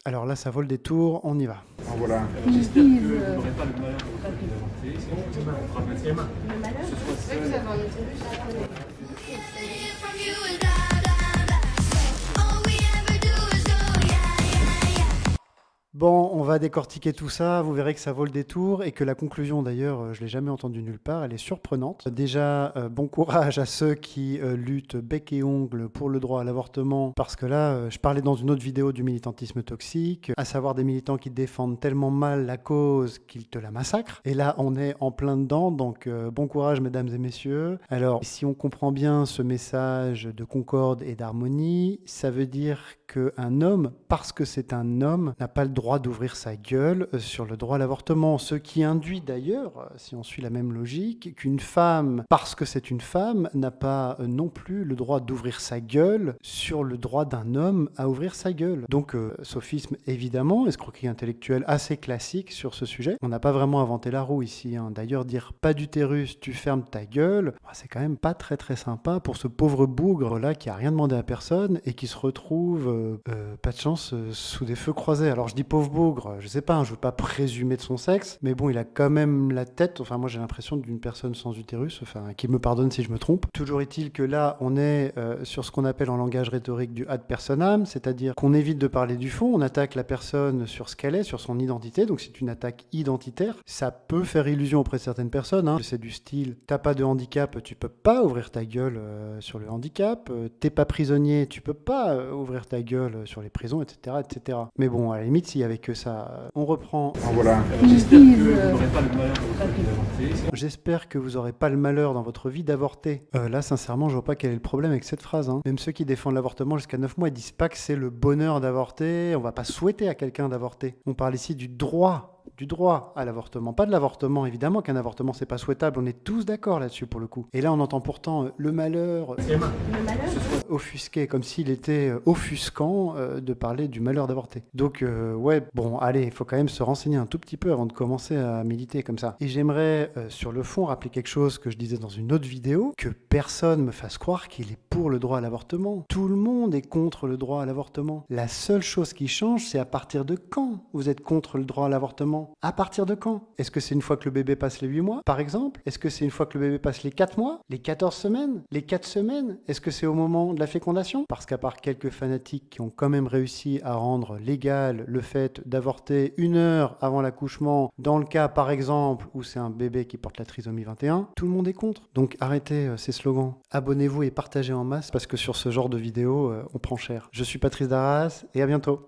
Alors là, ça vaut le détour, on y va. Ah, voilà. J'espère que vous n'aurez pas le malheur de votre vie d'avorter. C'est Le malheur, c'est vrai que vous avez un utérus. From you is blah, blah, blah. All we ever do is go, yeah, yeah, yeah. Bon, on va décortiquer tout ça, vous verrez que ça vaut le détour et que la conclusion d'ailleurs, je l'ai jamais entendue nulle part, elle est surprenante. Déjà, bon courage à ceux qui luttent bec et ongle pour le droit à l'avortement, parce que là, je parlais dans une autre vidéo du militantisme toxique, à savoir des militants qui défendent tellement mal la cause qu'ils te la massacrent. Et là, on est en plein dedans, donc bon courage mesdames et messieurs. Alors, si on comprend bien ce message de concorde et d'harmonie, ça veut dire qu'un homme, parce que c'est un homme, n'a pas le droit d'ouvrir sa gueule sur le droit à l'avortement. Ce qui induit d'ailleurs, si on suit la même logique, qu'une femme, parce que c'est une femme, n'a pas non plus le droit d'ouvrir sa gueule sur le droit d'un homme à ouvrir sa gueule. Donc, sophisme évidemment, escroquerie intellectuelle assez classique sur ce sujet. On n'a pas vraiment inventé la roue ici, hein. D'ailleurs, dire pas d'utérus, tu fermes ta gueule, c'est quand même pas très très sympa pour ce pauvre bougre là qui a rien demandé à personne et qui se retrouve pas de chance sous des feux croisés. Alors je dis pauvre bougre, je sais pas, hein, je veux pas présumer de son sexe, mais bon, il a quand même la tête, enfin moi j'ai l'impression d'une personne sans utérus, enfin qu'il me pardonne si je me trompe. Toujours est-il que là on est sur ce qu'on appelle en langage rhétorique du ad personam, c'est-à-dire qu'on évite de parler du fond, on attaque la personne sur ce qu'elle est, sur son identité, donc c'est une attaque identitaire. Ça peut faire illusion auprès de certaines personnes, hein. C'est du style, t'as pas de handicap, tu peux pas ouvrir ta gueule sur le handicap, t'es pas prisonnier, tu peux pas ouvrir ta gueule sur les prisons, etc., etc. Mais bon, à la limite, s'il y avait que ça, on reprend. Ah, voilà. J'espère que vous n'aurez pas le malheur de votre vie d'avorter. J'espère que vous aurez pas le malheur dans votre vie d'avorter. Là, sincèrement, je vois pas quel est le problème avec cette phrase, hein. Même ceux qui défendent l'avortement jusqu'à 9 mois, ils disent pas que c'est le bonheur d'avorter. On va pas souhaiter à quelqu'un d'avorter. On parle ici du droit à l'avortement, pas de l'avortement. Évidemment qu'un avortement, c'est pas souhaitable. On est tous d'accord là-dessus pour le coup. Et là, on entend pourtant le malheur Le malheur, offusqué, comme s'il était offusquant de parler du malheur d'avorter. Donc, ouais, bon, allez, il faut quand même se renseigner un tout petit peu avant de commencer à militer comme ça. Et j'aimerais, sur le fond, rappeler quelque chose que je disais dans une autre vidéo, que personne me fasse croire qu'il est pour le droit à l'avortement. Tout le monde est contre le droit à l'avortement. La seule chose qui change, c'est à partir de quand vous êtes contre le droit à l'avortement. À partir de quand? Est-ce que c'est une fois que le bébé passe les 8 mois, par exemple? Est-ce que c'est une fois que le bébé passe les 4 mois? Les 14 semaines? Les 4 semaines? Est-ce que c'est au moment de la fécondation? Parce qu'à part quelques fanatiques qui ont quand même réussi à rendre légal le fait d'avorter 1 heure avant l'accouchement, dans le cas, par exemple, où c'est un bébé qui porte la trisomie 21, tout le monde est contre. Donc arrêtez ces slogans. Abonnez-vous et partagez en masse parce que sur ce genre de vidéo, on prend cher. Je suis Patrice Darras et à bientôt.